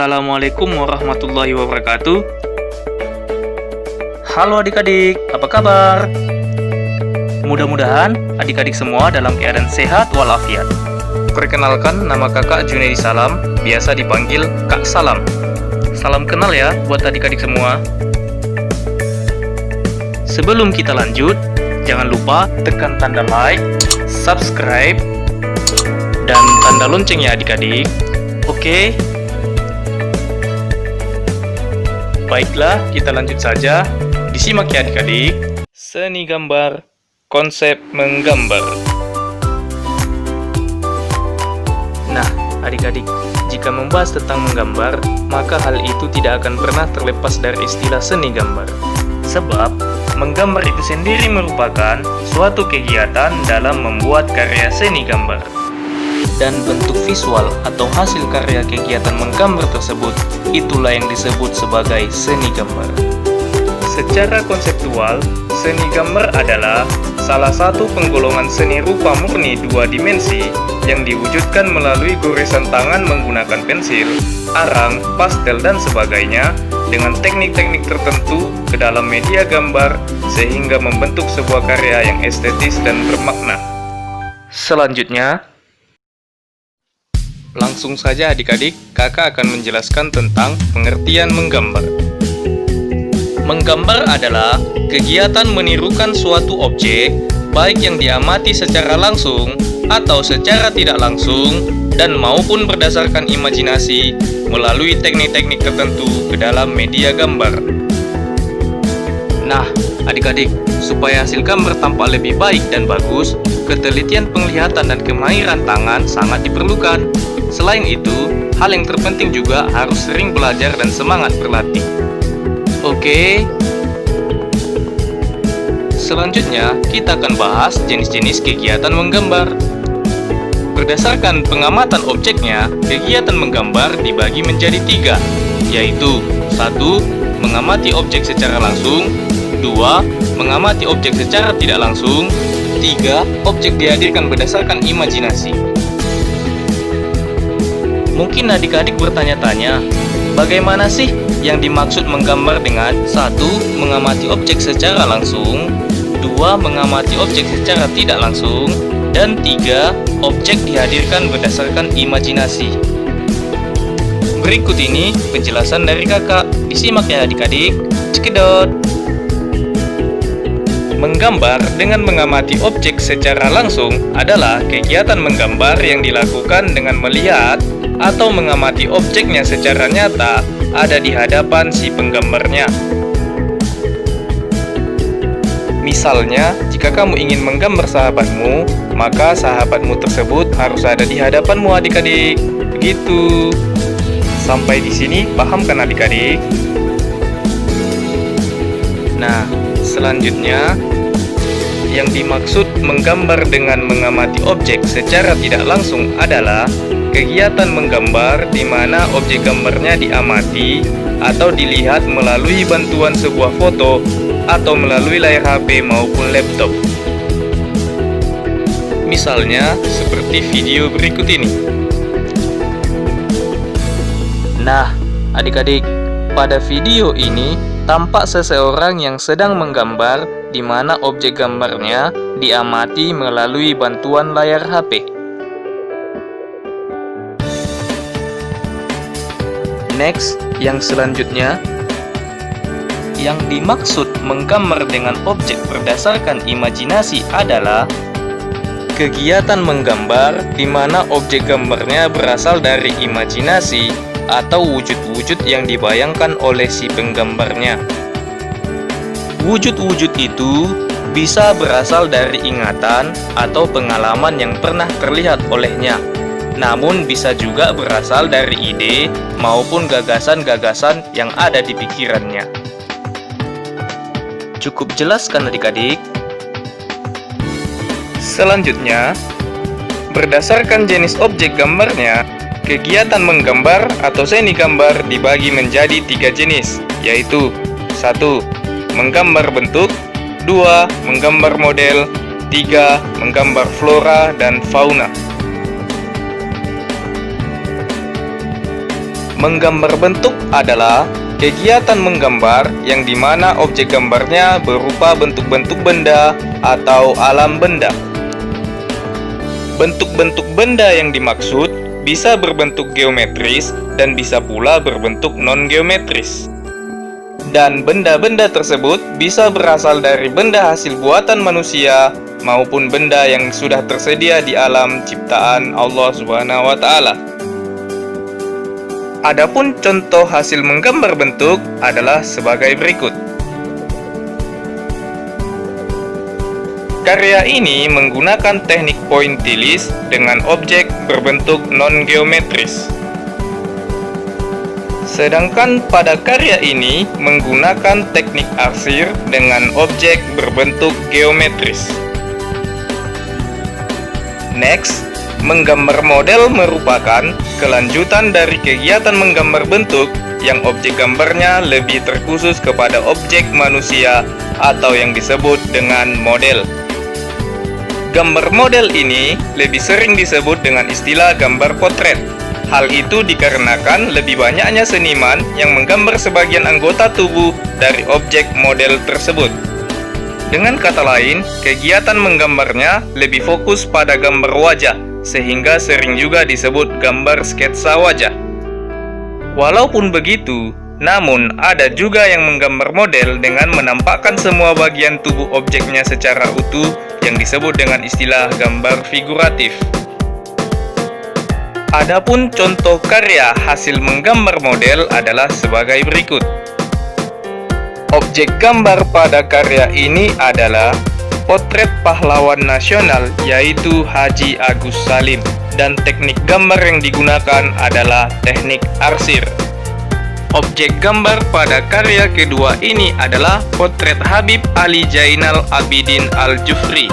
Assalamualaikum warahmatullahi wabarakatuh. Halo adik-adik, apa kabar? Mudah-mudahan adik-adik semua dalam keadaan sehat walafiat. Perkenalkan, nama kakak Junaidi Salam, biasa dipanggil Kak Salam. Salam kenal ya buat adik-adik semua. Sebelum kita lanjut, jangan lupa tekan tanda like, subscribe, dan tanda lonceng ya adik-adik. Oke? Baiklah, kita lanjut saja. Disimak ya adik-adik. Seni gambar, konsep menggambar. Nah, adik-adik, jika membahas tentang menggambar, maka hal itu tidak akan pernah terlepas dari istilah seni gambar. Sebab, menggambar itu sendiri merupakan suatu kegiatan dalam membuat karya seni gambar. Dan bentuk visual atau hasil karya kegiatan menggambar tersebut, itulah yang disebut sebagai seni gambar. Secara konseptual, seni gambar adalah salah satu penggolongan seni rupa murni dua dimensi yang diwujudkan melalui goresan tangan menggunakan pensil, arang, pastel, dan sebagainya dengan teknik-teknik tertentu ke dalam media gambar sehingga membentuk sebuah karya yang estetis dan bermakna. Selanjutnya, langsung saja adik-adik, kakak akan menjelaskan tentang pengertian menggambar. Menggambar adalah kegiatan menirukan suatu objek, baik yang diamati secara langsung atau secara tidak langsung, dan maupun berdasarkan imajinasi melalui teknik-teknik tertentu ke dalam media gambar. Nah, adik-adik, supaya hasil gambar tampak lebih baik dan bagus, ketelitian penglihatan dan kemahiran tangan sangat diperlukan. Selain itu, hal yang terpenting juga harus sering belajar dan semangat berlatih. Oke. Selanjutnya, kita akan bahas jenis-jenis kegiatan menggambar. Berdasarkan pengamatan objeknya, kegiatan menggambar dibagi menjadi 3, yaitu 1. Mengamati objek secara langsung, 2. Mengamati objek secara tidak langsung, 3. Objek dihadirkan berdasarkan imajinasi. Mungkin adik-adik bertanya-tanya, bagaimana sih yang dimaksud menggambar dengan 1. Mengamati objek secara langsung, 2. Mengamati objek secara tidak langsung, dan 3. Objek dihadirkan berdasarkan imajinasi. Berikut ini penjelasan dari kakak, disimak ya adik-adik. Cekidot. Menggambar dengan mengamati objek secara langsung adalah kegiatan menggambar yang dilakukan dengan melihat atau mengamati objeknya secara nyata ada di hadapan si penggambarnya. Misalnya, jika kamu ingin menggambar sahabatmu, maka sahabatmu tersebut harus ada di hadapanmu adik-adik. Begitu. Sampai di sini paham kan adik-adik? Nah, selanjutnya, yang dimaksud menggambar dengan mengamati objek secara tidak langsung adalah kegiatan menggambar di mana objek gambarnya diamati atau dilihat melalui bantuan sebuah foto atau melalui layar HP maupun laptop. Misalnya, seperti video berikut ini. Nah, adik-adik, pada video ini tampak seseorang yang sedang menggambar di mana objek gambarnya diamati melalui bantuan layar HP. Next, yang selanjutnya, yang dimaksud menggambar dengan objek berdasarkan imajinasi adalah kegiatan menggambar di mana objek gambarnya berasal dari imajinasi atau wujud-wujud yang dibayangkan oleh si penggambarnya. Wujud-wujud itu bisa berasal dari ingatan atau pengalaman yang pernah terlihat olehnya, namun bisa juga berasal dari ide maupun gagasan-gagasan yang ada di pikirannya. Cukup jelas kan adik-adik? Selanjutnya, berdasarkan jenis objek gambarnya, kegiatan menggambar atau seni gambar dibagi menjadi 3 jenis, yaitu 1. Menggambar bentuk, 2. Menggambar model, 3. Menggambar flora dan fauna. Menggambar bentuk adalah kegiatan menggambar yang dimana objek gambarnya berupa bentuk-bentuk benda atau alam benda. Bentuk-bentuk benda yang dimaksud bisa berbentuk geometris dan bisa pula berbentuk non-geometris. Dan benda-benda tersebut bisa berasal dari benda hasil buatan manusia maupun benda yang sudah tersedia di alam ciptaan Allah Subhanahu wa Ta'ala. Adapun contoh hasil menggambar bentuk adalah sebagai berikut. Karya ini menggunakan teknik pointillis dengan objek berbentuk non-geometris. Sedangkan pada karya ini menggunakan teknik arsir dengan objek berbentuk geometris. Next, menggambar model merupakan kelanjutan dari kegiatan menggambar bentuk yang objek gambarnya lebih terkhusus kepada objek manusia atau yang disebut dengan model. Gambar model ini lebih sering disebut dengan istilah gambar potret. Hal itu dikarenakan lebih banyaknya seniman yang menggambar sebagian anggota tubuh dari objek model tersebut. Dengan kata lain, kegiatan menggambarnya lebih fokus pada gambar wajah, sehingga sering juga disebut gambar sketsa wajah. Walaupun begitu, namun ada juga yang menggambar model dengan menampakkan semua bagian tubuh objeknya secara utuh yang disebut dengan istilah gambar figuratif. Adapun contoh karya hasil menggambar model adalah sebagai berikut. Objek gambar pada karya ini adalah potret pahlawan nasional yaitu Haji Agus Salim, dan teknik gambar yang digunakan adalah teknik arsir. Objek gambar pada karya kedua ini adalah potret Habib Ali Zainal Abidin Al-Jufri,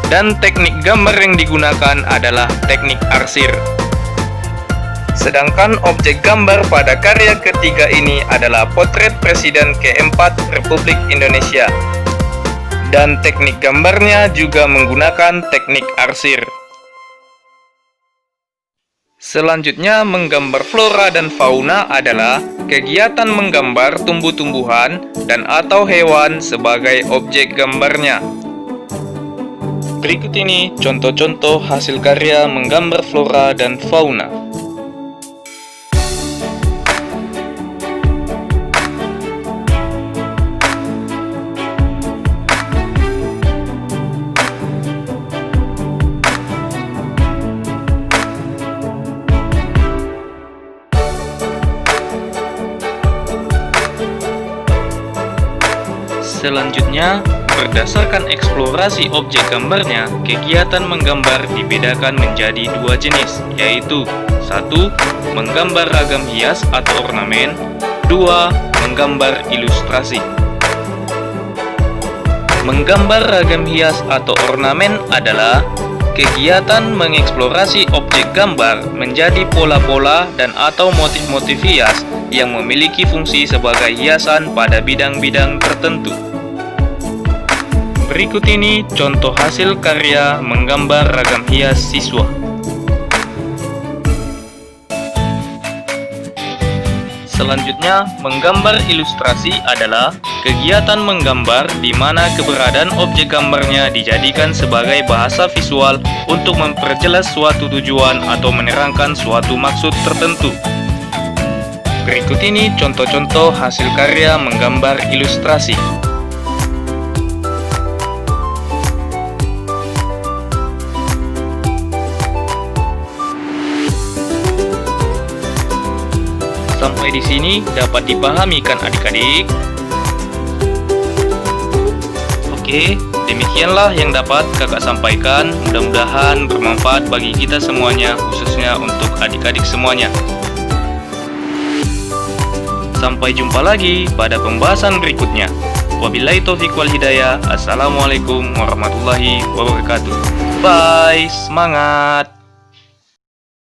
dan teknik gambar yang digunakan adalah teknik arsir. Sedangkan objek gambar pada karya ketiga ini adalah potret Presiden keempat Republik Indonesia, dan teknik gambarnya juga menggunakan teknik arsir. Selanjutnya, menggambar flora dan fauna adalah kegiatan menggambar tumbuh-tumbuhan dan atau hewan sebagai objek gambarnya. Berikut ini contoh-contoh hasil karya menggambar flora dan fauna. Selanjutnya, berdasarkan eksplorasi objek gambarnya, kegiatan menggambar dibedakan menjadi dua jenis, yaitu 1. Menggambar ragam hias atau ornamen. 2. Menggambar ilustrasi. Menggambar ragam hias atau ornamen adalah kegiatan mengeksplorasi objek gambar menjadi pola-pola dan atau motif-motif hias yang memiliki fungsi sebagai hiasan pada bidang-bidang tertentu. Berikut ini contoh hasil karya menggambar ragam hias siswa. Selanjutnya, menggambar ilustrasi adalah kegiatan menggambar di mana keberadaan objek gambarnya dijadikan sebagai bahasa visual untuk memperjelas suatu tujuan atau menerangkan suatu maksud tertentu. Berikut ini contoh-contoh hasil karya menggambar ilustrasi. Sampai di sini dapat dipahami kan adik-adik? Oke, demikianlah yang dapat kakak sampaikan. Mudah-mudahan bermanfaat bagi kita semuanya, khususnya untuk adik-adik semuanya. Sampai jumpa lagi pada pembahasan berikutnya. Wabillahi taufiq wal hidayah. Assalamualaikum warahmatullahi wabarakatuh. Bye, semangat!